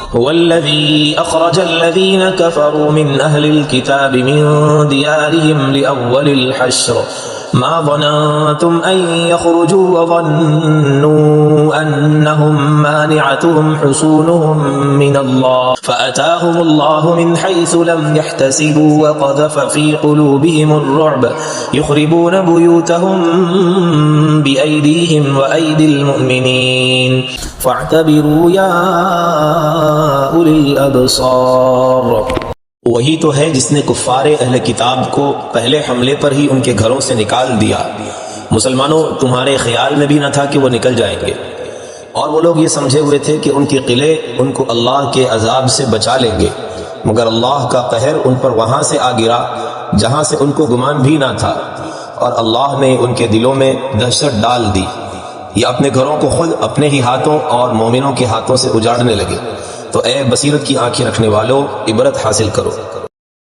هو الذي أخرج الذين كفروا من أهل الكتاب من ديارهم لأول الحشر ما ظننتم أن يخرجوا وظنوا أنهم مانعتهم حصونهم من الله فأتاهم الله من حيث لم يحتسبوا وقذف في قلوبهم الرعب يخربون بيوتهم بأيديهم وأيدي المؤمنين فاعتبروا يا أولي الأبصار۔ وہی تو ہے جس نے کفار اہل کتاب کو پہلے حملے پر ہی ان کے گھروں سے نکال دیا۔ مسلمانوں، تمہارے خیال میں بھی نہ تھا کہ وہ نکل جائیں گے، اور وہ لوگ یہ سمجھے ہوئے تھے کہ ان کے قلعے ان کو اللہ کے عذاب سے بچا لیں گے، مگر اللہ کا قہر ان پر وہاں سے آ گرا جہاں سے ان کو گمان بھی نہ تھا، اور اللہ نے ان کے دلوں میں دہشت ڈال دی۔ یہ اپنے گھروں کو خود اپنے ہی ہاتھوں اور مومنوں کے ہاتھوں سے اجاڑنے لگے۔ تو اے بصیرت کی آنکھیں رکھنے والوں، عبرت حاصل کرو۔